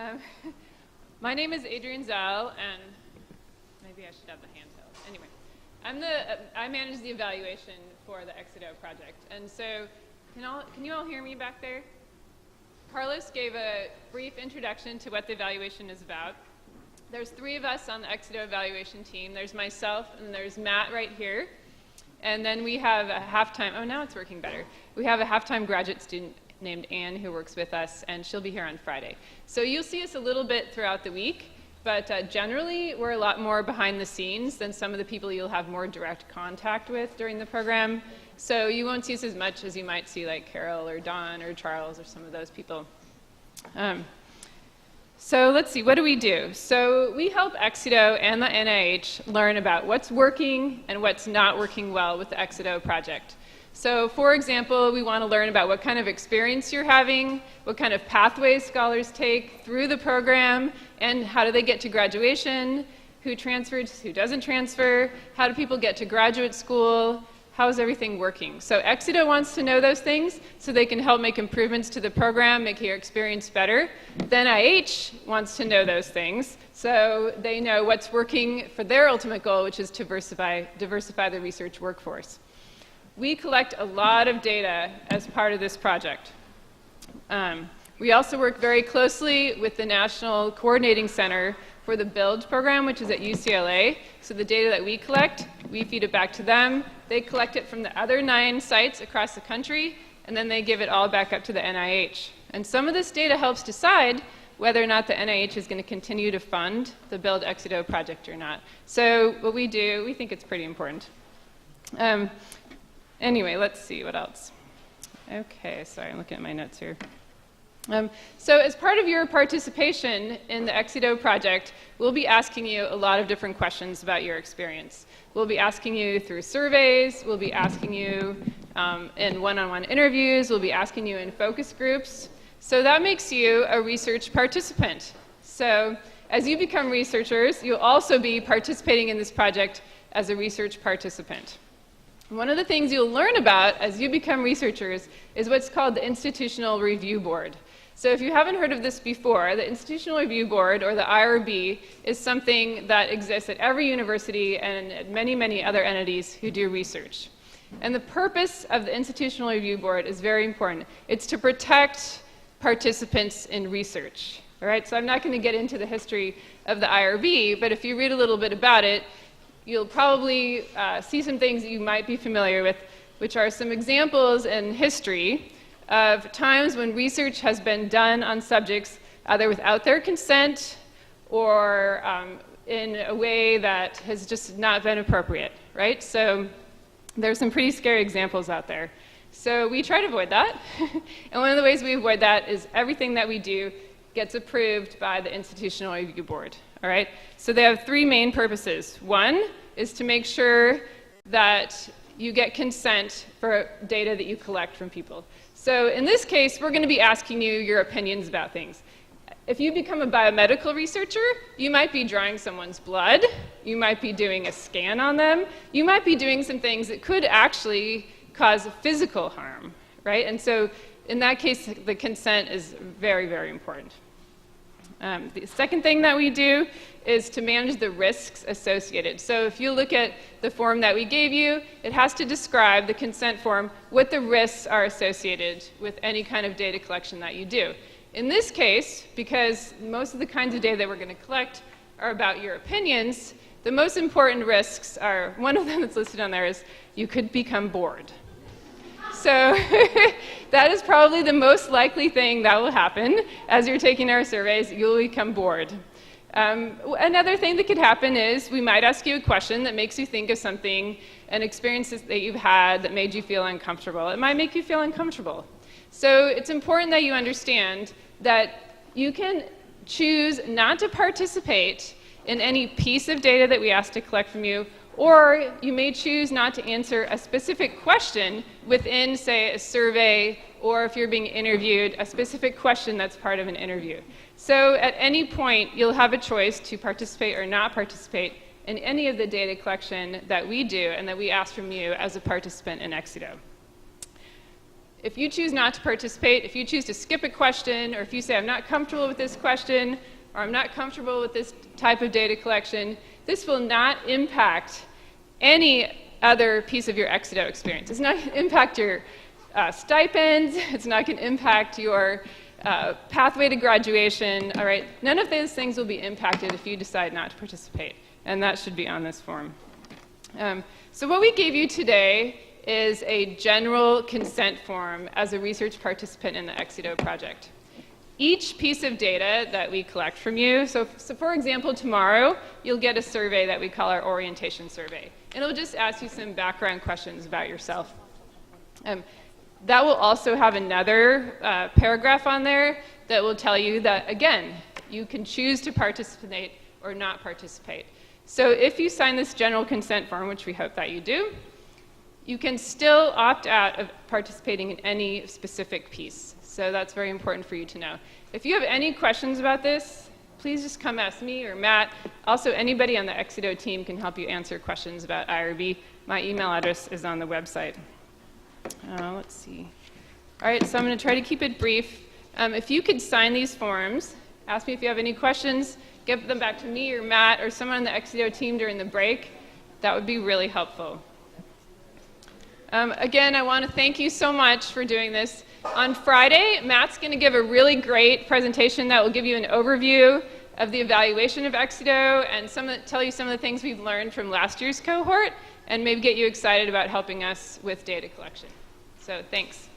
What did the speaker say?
Um, my name is Adrienne Zell, and maybe I should have the hand held. Anyway, I manage the evaluation for the EXITO project. And so, can you all hear me back there? Carlos gave a brief introduction to what the evaluation is about. There's 3 of us on the EXITO evaluation team. There's myself, and there's Matt right here. And then we have a half-time, oh, now it's working better. We have a half-time graduate student named Anne who works with us, and she'll be here on Friday. So you'll see us a little bit throughout the week, but generally we're a lot more behind the scenes than some of the people you'll have more direct contact with during the program. So you won't see us as much as you might see like Carol or Don or Charles or some of those people. So let's see, what do we do? So we help EXITO and the NIH learn about what's working and what's not working well with the EXITO project. So for example, we want to learn about what kind of experience you're having, what kind of pathways scholars take through the program, and how do they get to graduation, who transfers, who doesn't transfer, how do people get to graduate school, how is everything working? So EXITO wants to know those things so they can help make improvements to the program, make your experience better. The NIH wants to know those things so they know what's working for their ultimate goal, which is to diversify the research workforce. We collect a lot of data as part of this project. We also work very closely with the National Coordinating Center for the BUILD program, which is at UCLA. So the data that we collect, we feed it back to them. They collect it from the other 9 sites across the country, and then they give it all back up to the NIH. And some of this data helps decide whether or not the NIH is going to continue to fund the BUILD EXITO project or not. So what we do, we think it's pretty important. Anyway, let's see, what else? Okay, sorry, I'm looking at my notes here. So as part of your participation in the EXITO project, we'll be asking you a lot of different questions about your experience. We'll be asking you through surveys, we'll be asking you in one-on-one interviews, we'll be asking you in focus groups. So that makes you a research participant. So as you become researchers, you'll also be participating in this project as a research participant. One of the things you'll learn about as you become researchers is what's called the Institutional Review Board. So if you haven't heard of this before, the Institutional Review Board, or the IRB, is something that exists at every university and at many, many other entities who do research. And the purpose of the Institutional Review Board is very important. It's to protect participants in research. All right? So I'm not going to get into the history of the IRB, but if you read a little bit about it, you'll probably see some things that you might be familiar with, which are some examples in history of times when research has been done on subjects either without their consent or in a way that has just not been appropriate, right? So there's some pretty scary examples out there. So we try to avoid that. And one of the ways we avoid that is everything that we do gets approved by the Institutional Review Board. All right? So they have 3 main purposes. One is to make sure that you get consent for data that you collect from people. So in this case, we're going to be asking you your opinions about things. If you become a biomedical researcher, you might be drawing someone's blood. You might be doing a scan on them. You might be doing some things that could actually cause physical harm, right? And so in that case, the consent is very, very important. The second thing that we do is to manage the risks associated. So if you look at the form that we gave you, it has to describe, the consent form, what the risks are associated with any kind of data collection that you do. In this case, because most of the kinds of data that we're going to collect are about your opinions, the most important risks are, one of them that's listed on there is you could become bored. So that is probably the most likely thing that will happen as you're taking our surveys. You'll become bored. Another thing that could happen is we might ask you a question that makes you think of something, an experience that you've had that made you feel uncomfortable. It might make you feel uncomfortable. So it's important that you understand that you can choose not to participate in any piece of data that we ask to collect from you, or you may choose not to answer a specific question within, say, a survey, or if you're being interviewed, a specific question that's part of an interview. So at any point, you'll have a choice to participate or not participate in any of the data collection that we do and that we ask from you as a participant in EXITO. if you choose not to participate, if you choose to skip a question, or if you say, I'm not comfortable with this question, or I'm not comfortable with this type of data collection, this will not impact any other piece of your EXITO experience. It's not going to impact your stipends, it's not going to impact your pathway to graduation, all right? None of those things will be impacted if you decide not to participate, and that should be on this form. So what we gave you today is a general consent form as a research participant in the EXITO project. Each piece of data that we collect from you, so for example, tomorrow, you'll get a survey that we call our orientation survey. And it'll just ask you some background questions about yourself. That will also have another paragraph on there that will tell you that, again, you can choose to participate or not participate. So if you sign this general consent form, which we hope that you do, you can still opt out of participating in any specific piece. So that's very important for you to know. If you have any questions about this, please just come ask me or Matt. Also, anybody on the EXITO team can help you answer questions about IRB. My email address is on the website. Let's see. All right, so I'm going to try to keep it brief. If you could sign these forms, ask me if you have any questions, give them back to me or Matt or someone on the EXITO team during the break. That would be really helpful. Again, I want to thank you so much for doing this. On Friday, Matt's going to give a really great presentation that will give you an overview of the evaluation of EXITO and tell you some of the things we've learned from last year's cohort and maybe get you excited about helping us with data collection. So thanks.